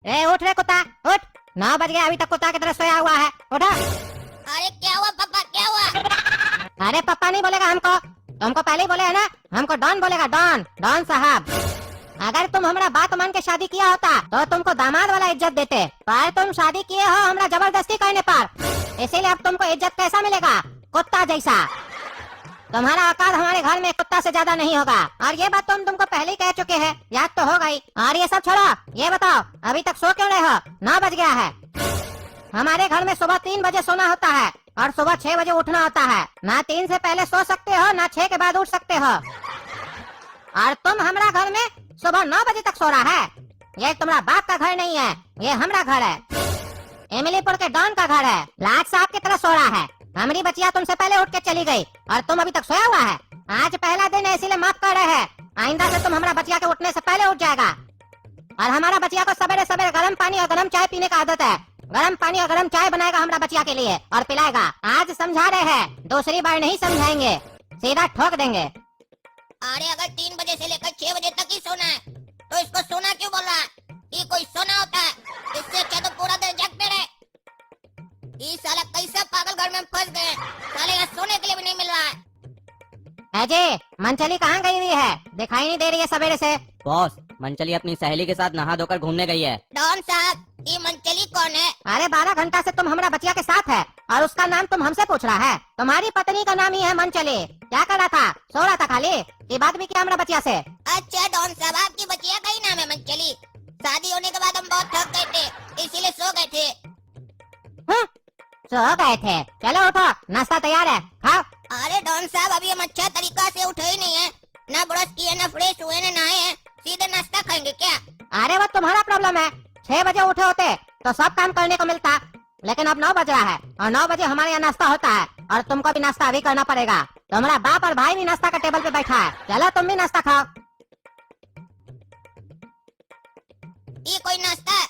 ए उठ रे कुत्ता उठ, 9 बज गया, अभी तक कुत्ता की तरह सोया हुआ है, उठो। अरे क्या हुआ पापा, क्या हुआ? अरे पापा नहीं बोलेगा हमको, तुमको पहले ही बोले है ना, हमको डॉन बोलेगा, डॉन डॉन साहब। अगर तुम हमारा बात मान के शादी किया होता तो तुमको दामाद वाला इज्जत देते, पर तुम शादी किए हो हमरा जबरदस्ती करने पर, इसीलिए अब तुमको इज्जत कैसा मिलेगा, कुत्ता जैसा। तुम्हारा औकात हमारे घर में कुत्ता से ज्यादा नहीं होगा, और ये बात तुमको पहले ही कह चुके हैं, याद तो हो गई। और ये सब छोड़ो, ये बताओ अभी तक सो क्यों रहे हो, 9 बज गया है। हमारे घर में सुबह 3 बजे सोना होता है और सुबह 6 बजे उठना होता है, ना 3 से पहले सो सकते हो ना 6 के बाद उठ सकते हो। और तुम हमारा घर में सुबह 9 बजे तक सो रहा है। ये तुम्हारा बाप का घर नहीं है, ये हमारा घर है, एमिलीपुर के डॉन का घर है, लाट साहब की तरह सो रहा है। हमारी बच्चिया तुमसे पहले उठ के चली गई और तुम अभी तक सोया हुआ है। आज पहला दिन है इसीलिए माफ कर रहे हैं, आइंदा से तुम हमारा बच्चिया के उठने से पहले उठ जाएगा। और हमारा बच्चिया को सवेरे सवेरे गर्म पानी और गर्म चाय पीने का आदत है, गर्म पानी और गर्म चाय बनाएगा हमारा बच्चिया के लिए और पिलाएगा। आज समझा रहे हैं, दूसरी बार नहीं समझाएंगे, सीधा ठोक देंगे। अरे अगर 3 बजे से लेकर 6 बजे तक ही सोना है तो इसको सोना क्यों बोल रहा है? ये कोई सोना होता है? इससे अच्छा तो पूरा दिन जगते रहे। ये साला कैसा पागल घर में फंस गए, साले यहाँ सोने के लिए भी नहीं मिल रहा है। अजय मंचली कहाँ गई हुई है, दिखाई नहीं दे रही है सवेरे से। बॉस, मंचली अपनी सहेली के साथ नहा धोकर घूमने गई है। डॉन साहब, ये मंचली कौन है? अरे 12 घंटा से तुम हमारा बच्चिया के साथ है और उसका नाम तुम हमसे पूछ रहा है। तुम्हारी पत्नी का नाम ही है मंचली। क्या कर रहा था, सो रहा था खाली, ये बात भी किया हमारा बच्चिया से। अच्छा डॉन साहब, आपकी बच्चिया का ही नाम है मंचली। शादी होने के बाद हम बहुत थक गए थे, इसीलिए सो गए थे। सो गए थे, चलो उठो, नाश्ता तैयार है, खाओ। अरे डॉन साहब, अभी हम अच्छा तरीका से उठे ही नहीं है, ना ब्रश किए, ना फ्रेश हुए, ना नहाए हैं, सीधे नाश्ता खाएंगे क्या? अरे वो तुम्हारा प्रॉब्लम है, 6 बजे उठे होते तो सब काम करने को मिलता, लेकिन अब 9 बज रहा है और 9 बजे हमारे यहाँ नाश्ता होता है और तुमको भी नाश्ता अभी करना पड़ेगा। तुम्हारा बाप और भाई भी नाश्ता का टेबल पे बैठा है, चलो तुम भी नाश्ता खाओ। ये कोई नाश्ता है?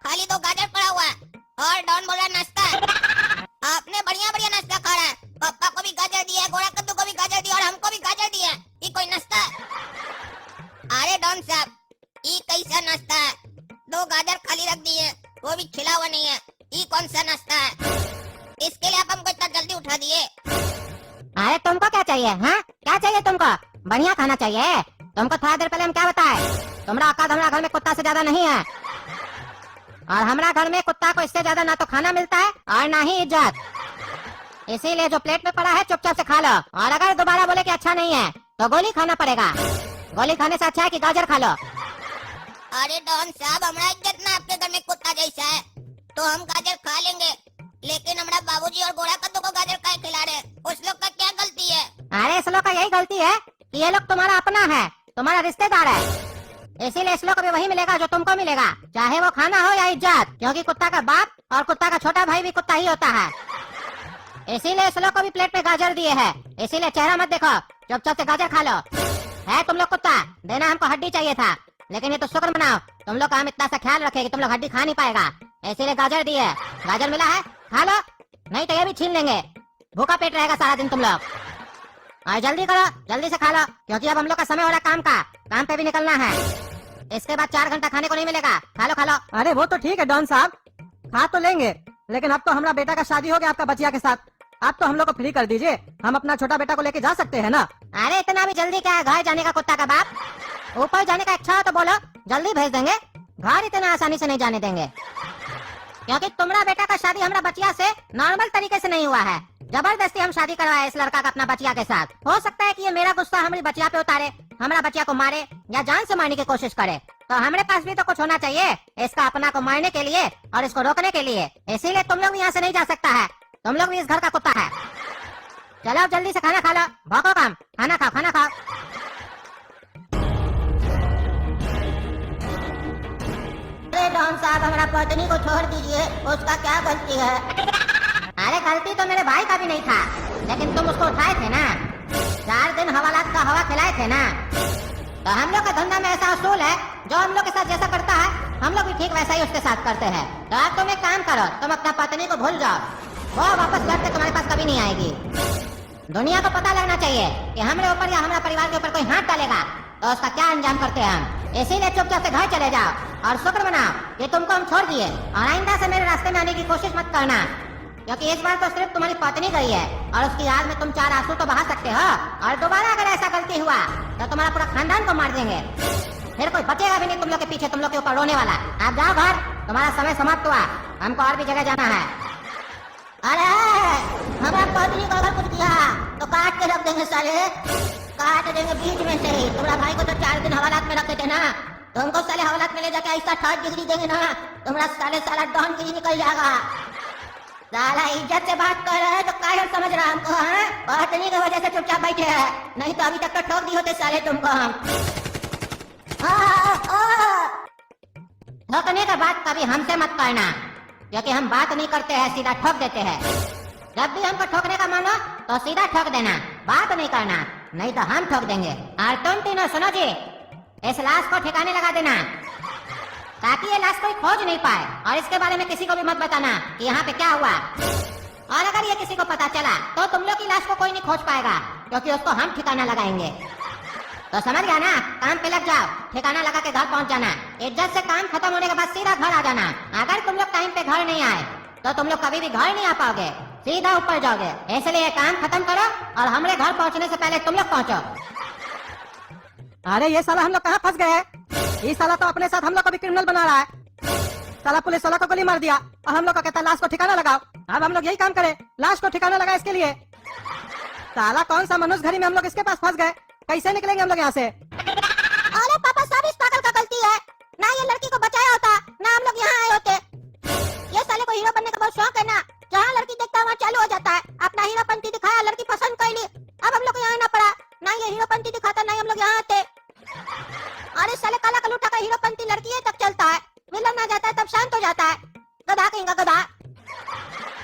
खाली 2 गाजर पड़ा हुआ है और डॉन बोल रहा है नाश्ता है। आपने बढ़िया बढ़िया नाश्ता खा रहा है, पापा को भी गाजर दिया, गोरा कद्दू को भी गाजर दिया और हमको भी गाजर दिया। ये कोई नाश्ता है? अरे डॉन साहब, ये कैसा नाश्ता है? 2 गाजर खाली रख दिए, वो भी खिला हुआ नहीं है, ये कौन सा नाश्ता है? इसके लिए आप हमको इतना जल्दी उठा दिए। अरे तुमको क्या चाहिए, हाँ क्या चाहिए तुमको, बढ़िया खाना चाहिए। तुमको थोड़ा देर पहले हम क्या बताए, तुम्हारा औकात हमारा घर में कुत्ता से ज्यादा नहीं है, और हमारा घर में कुत्ता को इससे ज्यादा ना तो खाना मिलता है और ना ही इज्जत। इसीलिए जो प्लेट में पड़ा है चुपचाप से खा लो, और अगर दोबारा बोले कि अच्छा नहीं है तो गोली खाना पड़ेगा। गोली खाने से अच्छा है कि गाजर खा लो। अरे डॉन साहब, हमारा इज्जत ना आपके घर में कुत्ता जैसा है, तो हम गाजर खा लेंगे, लेकिन हमारा बाबूजी और गोरा कद्दू को गाजर खाए खिला रहे, उस लोग का क्या गलती है? अरे इस लोग का यही गलती है कि ये लोग तुम्हारा अपना है, तुम्हारा रिश्तेदार है, इसीलिए इस लोग को भी वही मिलेगा जो तुमको मिलेगा, चाहे वो खाना हो या इज्जत, क्योंकि कुत्ता का बाप और कुत्ता का छोटा भाई भी कुत्ता ही होता है। इसीलिए इस लोग को भी प्लेट में गाजर दिए है, इसीलिए चेहरा मत देखो, चुपचाप से गाजर खा लो। है तुम लोग कुत्ता, देना हमको हड्डी चाहिए था, लेकिन ये तो शुक्र मनाओ तुम लोग का हम इतना सा ख्याल रखे कि तुम लोग हड्डी खा नहीं पाएगा, इसीलिए गाजर दिए। गाजर मिला है, खा लो, नहीं तो ये भी छीन लेंगे, भूखा पेट रहेगा सारा दिन तुम लोग। और जल्दी करो, जल्दी से खा लो, क्योंकि अब हम लोग का समय हो रहा काम का, काम पे भी निकलना है, इसके बाद 4 घंटा खाने को नहीं मिलेगा। खा लो खा लो। अरे वो तो ठीक है डॉन साहब, खा तो लेंगे, लेकिन अब तो हमारा बेटा का शादी हो गया आपका बच्चिया के साथ, आप तो हम लोग को फ्री कर दीजिए, हम अपना छोटा बेटा को लेके जा सकते हैं ना। अरे इतना भी जल्दी क्या है घर जाने का कुत्ता का बाप, ऊपर जाने का इच्छा हो तो बोलो, जल्दी भेज देंगे, घर इतना आसानी से नहीं जाने देंगे, क्योंकि तुम्हारा बेटा का शादी हमारा बच्चिया से नॉर्मल तरीके से नहीं हुआ है, जबरदस्ती हम शादी करवाए इस लड़का का अपना बच्चिया के साथ। हो सकता है कि ये मेरा गुस्सा हमारी बच्चिया पे उतारे, हमारा बच्चिया को मारे या जान से मारने की कोशिश करे, तो हमारे पास भी तो कुछ होना चाहिए इसका अपना को मारने के लिए और इसको रोकने के लिए, इसीलिए तुम लोग यहाँ से नहीं जा सकता है, तुम लोग भी इस घर का कुत्ता है। चलो जल्दी से खाना खा लो, भौंको काम, खाना खाओ खाना खाओ। अरे डॉन साहब, हमारा पत्नी को छोड़ दीजिए, उसका क्या गलती है? अरे गलती तो मेरे भाई का भी नहीं था, लेकिन तुम उसको उठाए थे ना, 4 दिन हवालात का हवा खिलाए थे ना, तो हम लोग का धंधा में ऐसा असूल है, जो हम लोग के साथ जैसा करता है हम लोग भी ठीक वैसा ही उसके साथ करते हैं। तो अब तुम एक काम करो, तुम अपना पत्नी को भूल जाओ, वो वापस लौट के तुम्हारे पास कभी नहीं आएगी। दुनिया को पता लगना चाहिए कि हमारे ऊपर या हमारे परिवार के ऊपर कोई हाथ डालेगा तो उसका क्या अंजाम करते हैं हम, इसीलिए चुपचाप से घर चले जाओ। और शुक्र मनाओ कि तुमको हम छोड़ दिए और आइंदा से मेरे रास्ते में आने की कोशिश मत करना, क्योंकि इस बार तो सिर्फ तुम्हारी पत्नी गई है और उसकी याद में तुम 4 आंसू तो बहा सकते हो, और दोबारा अगर ऐसा गलती हुआ तो तुम्हारा पूरा खानदान को मार देंगे। फिर कोई बचेगा भी नहीं तुम लोग के पीछे, तुम लोग के ऊपर रोने वाला। आप जाओ घर, तुम्हारा समय समाप्त हुआ, हमको और भी जगह जाना है। अरे हमारा पत्नी को अगर कुछ किया तो काट के रख देंगे साले, काट देंगे बीच में से ही। तुम्हारा भाई को तो 4 दिन हवालात में रखे थे ना, तुमको साले हवालात में ले जाके ऐसा 3rd डिग्री देंगे ना, तुम्हारा साला डॉन गिरी निकल जाएगा। साला इज्जत से बात कर रहे हैं तो काहे समझ रहा हमको? पत्नी की वजह से चुपचाप बैठे हैं, नहीं तो अभी तक तो ठोक दी होते साले तुमको हम। ठोकने का बात कभी हमसे मत करना, क्योंकि हम बात नहीं करते हैं, सीधा ठोक देते हैं। जब भी हमको ठोकने का मन हो तो सीधा ठोक देना, बात नहीं करना, नहीं तो हम ठोक देंगे। और तुम तीनों सुनो जी, इस लाश को ठिकाने लगा देना ताकि ये लाश कोई खोज नहीं पाए, और इसके बारे में किसी को भी मत बताना कि यहाँ पे क्या हुआ। और अगर ये किसी को पता चला तो तुम लोग की लाश को कोई नहीं खोज पाएगा, क्योंकि उसको हम ठिकाना लगाएंगे। तो समझ गया ना? काम पे लग जाओ, ठिकाना लगा के घर पहुँच जाना। इज्जत से काम खत्म होने के बाद सीधा घर आ जाना। अगर तुम लोग टाइम पे घर नहीं आए तो तुम लोग कभी भी घर नहीं आ पाओगे, सीधा ऊपर जाओगे। इसलिए काम खत्म करो और हमारे घर पहुँचने से पहले तुम लोग पहुँचो। अरे ये साला हम लोग कहाँ फंस गए हैं? ये साला तो अपने साथ हम लोग को भी क्रिमिनल बना रहा है। साला पुलिस वाला को गोली मार दिया और हम लोग को कहता है लाश को ठिकाना लगाओ। अब हम लोग यही काम करें, लाश को ठिकाना लगाए इसके लिए। साला कौन सा मनुष्य घड़ी में हम लोग इसके पास फंस गए, कैसे निकलेंगे हम लोग यहाँ से? अरे पापा सब इस पागल का गलती है, ना ये लड़की को बचाया होता ना हम लोग यहाँ आए होते। ये साले को हीरो बनने का बहुत शौक है ना, जहाँ लड़की देखता है वहाँ चालू हो जाता है। अपना हीरोपंती दिखाया, लड़की पसंद कर ली, अब हम लोग को यहाँ आना पड़ा। ना ये हीरोपंती दिखाता ना हम लोग यहाँ आते। अरे साले काला कलूटा का हीरोपंती लड़की तक चलता है, विलन आ जाता है तब शांत हो जाता है। गधा कहेंगा गधा,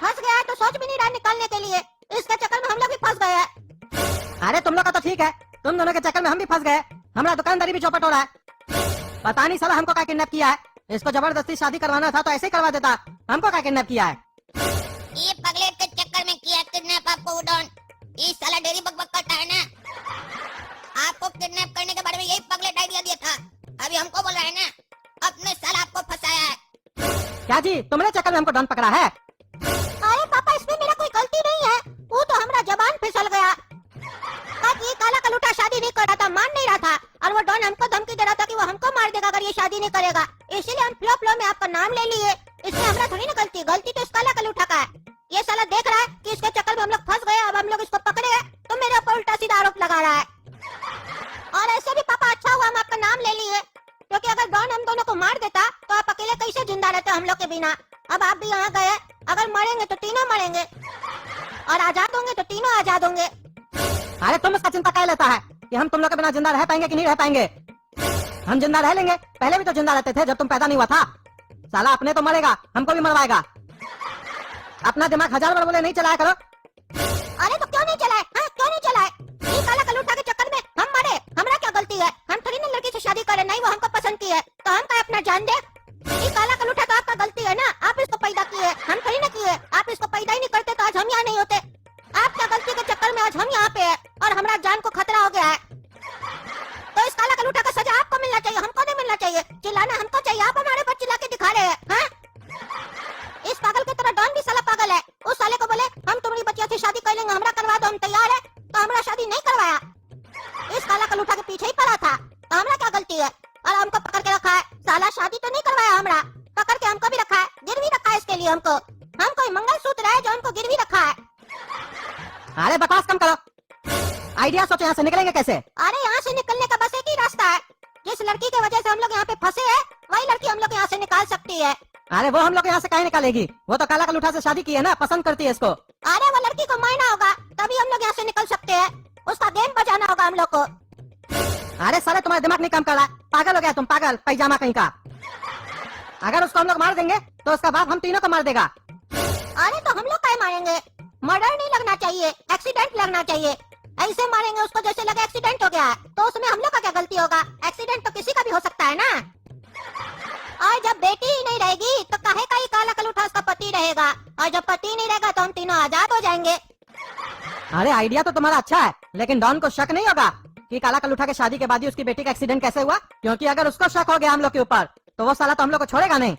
फंस गया है तो सोच भी नहीं रहा निकलने के लिए, इसके चक्कर में हम लोग भी फंस गए हैं। अरे तुम लोग का तो ठीक है, तुम दोनों के चक्कर में हम भी फंस गए। हमारा दुकानदारी भी चौपट हो रहा है। पता नहीं साला हमको क्या किडनैप किया है। इसको जबरदस्ती शादी करवाना था तो ऐसे ही करवा देता, हमको क्या किडनैप किया है? ये पगलेट के चक्कर में किया किडनैप आपको उड़न। ये साला डेरी बकबक करता है ना, आपको किडनैप करने के बारे में यही पगलेट आइडिया दिया था, अभी हमको बोल रहा है ना, अपने साला आपको फंसाया है। क्या जी तुम्हारे चक्कर में हमको डॉन पकड़ा है? अरे पापा इसमें मेरा कोई गलती नहीं है, वो तो हमारा जबान फिसल गया। ये काला कलूटा शादी नहीं कर रहा था, मान नहीं रहा था, और वो डॉन हमको धमकी दे रहा था कि वो हमको मार देगा अगर ये शादी नहीं करेगा, इसीलिए हम फ्लो में आपका नाम ले लिए। इसमें हमारा थोड़ी ना गलती, गलती तो इस काला कलूटा का है। ये साला देख रहा है कि इसके चक्कर में हम लोग फंस गए, अब हम लोग इसको पकड़े हैं तो मेरे ऊपर उल्टा सीधा आरोप लगा रहा है। और ऐसे भी पापा अच्छा हुआ हम आपका नाम ले लिए, क्योंकि अगर डॉन हम दोनों को मार देता तो आप अकेले कैसे जिंदा रहते हम लोग के बिना। अब आप भी यहाँ गए, अगर मरेंगे तो तीनों मरेंगे, और आजाद होंगे तो तीनों आजाद होंगे। अरे तुम इसका चिंता क्या लेता है कि हम तुम लोग के बिना जिंदा रह पाएंगे कि नहीं रह पाएंगे? हम जिंदा रह लेंगे, पहले भी तो जिंदा रहते थे जब तुम पैदा नहीं हुआ था। साला अपने तो मरेगा, हमको भी मरवाएगा। अपना दिमाग 1000 बार बोले नहीं चलाया करो। अरे तो क्यों नहीं चलाए? हाँ क्यों नहीं चलाए? ये काला कलूटा के चक्कर में हम मरे, हमारा क्या गलती है? हम थोड़ी ना लड़की से शादी करे, नहीं वो हमको पसंद की है तो हम क्या अपना जान दे? ये काला कलूटा तो आपका गलती है ना, आप इसको पैदा किए, हम थोड़ी ना किए। आप इसको पैदा ही नहीं करते तो आज हम यहाँ नहीं होते। आपका गलती के चक्कर में आज हम यहाँ पे हैं और हमारा जान को खतरा हो गया है। तो इस काला कलूटा का सजा आपको मिलना चाहिए, हमको नहीं मिलना चाहिए। चिल्लाना हमको चाहिए, आप हमारे पर चिल्ला के दिखा रहे हैं। हाँ? इस पागल की तरह डॉन भी साला पागल है। उस साले को बोले हम तुम्हारी बच्चियों से शादी कर लेंगे, हमरा करवा दो, हम तैयार है, तो हमरा शादी नहीं करवाया। इस काला कलूटा के पीछे ही पड़ा था, तो हमरा क्या गलती है? और हमको पकड़ के रखा है, साला शादी तो नहीं करवाया, हमरा पकड़ के हमको भी रखा है, गिरवी रखा है इसके लिए हमको। हम कोई मंगलसूत्र है जो हमको गिरवी रखा है। अरे बकवास कम करो, आइडिया सोचो यहाँ से निकलेंगे कैसे? अरे यहाँ से निकलने का बस एक ही रास्ता है, जिस लड़की की वजह से हम लोग यहाँ पे फंसे हैं वही लड़की हम लोग यहाँ से निकाल सकती है। अरे वो हम लोग यहाँ से कहीं निकालेगी, वो तो काला कलूठा से शादी की है ना, पसंद करती है इसको। अरे वो लड़की को मारना होगा तभी हम लोग यहाँ से निकल सकते हैं, उसका गेम बजाना होगा हम लोग को। अरे साले तुम्हारा दिमाग नहीं काम कर रहा, पागल हो गया तुम, पागल पैजामा कहीं का। अगर उसको हम लोग मार देंगे तो उसका बाप हम तीनों को मार देगा। अरे तो हम लोग क्या मारेंगे? मर्डर नहीं लगना चाहिए, एक्सीडेंट लगना चाहिए। ऐसे मारेंगे उसको जैसे लगे एक्सीडेंट हो गया है, तो उसमें हम लोग का क्या गलती होगा? एक्सीडेंट तो किसी का भी हो सकता है ना। और जब बेटी ही नहीं रहेगी तो काहे का ही काला कलूठा उसका पति रहेगा, और जब पति नहीं रहेगा तो हम तीनों आजाद हो जाएंगे। अरे आइडिया तो तुम्हारा अच्छा है, लेकिन डॉन को शक नहीं होगा कि काला कलूठा के शादी के बाद ही उसकी बेटी का एक्सीडेंट कैसे हुआ? क्योंकि अगर उसको शक हो गया हम लोग के ऊपर तो वो साला तो हम लोग को छोड़ेगा नहीं।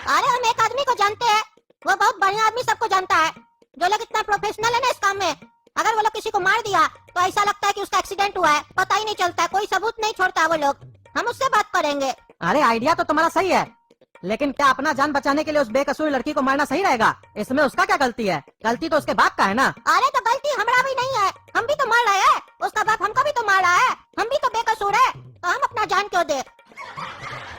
अरे हम एक आदमी को जानते हैं, वो बहुत बढ़िया आदमी सबको जानता है, जो लोग इतना प्रोफेशनल है ना इस काम में। अगर वो लोग किसी को मार दिया तो ऐसा लगता है कि उसका एक्सीडेंट हुआ है, पता ही नहीं चलता, कोई सबूत नहीं छोड़ता वो लोग। हम उससे बात करेंगे। अरे आइडिया तो तुम्हारा सही है, लेकिन क्या अपना जान बचाने के लिए उस बेकसूर लड़की को मारना सही रहेगा? इसमें उसका क्या गलती है? गलती तो उसके बाप का है ना। अरे तो गलती हमारा भी नहीं है, हम भी तो मार रहे हैं, उसका बाप हमको भी तो मार रहा है, हम भी तो बेकसूर है, तो हम अपना जान क्यों दे?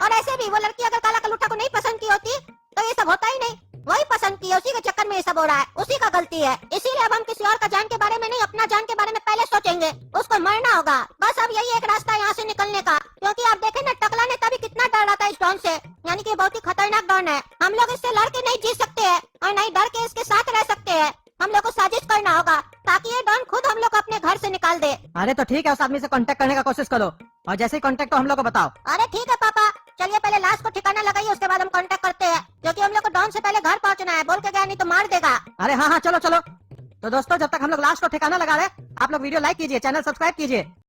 और ऐसे भी वो लड़की अगर काला कलूटा को नहीं पसंद की होती तो ये सब होता ही नहीं, वही पसंद की है, उसी के चक्कर में ये सब हो रहा है, उसी का गलती है। इसीलिए अब हम किसी और का जान के बारे में नहीं, अपना जान के बारे में पहले सोचेंगे, उसको मरना होगा। बस अब यही एक रास्ता है यहाँ से निकलने का, क्योंकि आप देखें ना टकला ने तभी कितना डर रहा था इस डॉन से, यानी कि बहुत ही खतरनाक डॉन है। हम लोग इससे लड़ के नहीं जीत सकते हैं और नहीं डर के इसके साथ रह सकते हैं। हम लोग को साजिश करना होगा ताकि ये डॉन खुद हम लोग को अपने घर से निकाल दे। अरे तो ठीक है, उस आदमी से कांटेक्ट करने का कोशिश करो और जैसे ही कांटेक्ट हो हम लोग को बताओ। अरे ठीक है पापा, चलिए पहले लाश को ठिकाना लगाइए, उसके बाद हम कांटेक्ट करते हैं, क्योंकि हम लोग को डॉन से पहले घर पहुंचना है, बोल के गया नहीं तो मार देगा। अरे हाँ हाँ चलो चलो। तो दोस्तों जब तक हम लोग लाश को ठिकाना लगा रहे, आप लोग वीडियो लाइक कीजिए, चैनल सब्सक्राइब कीजिए।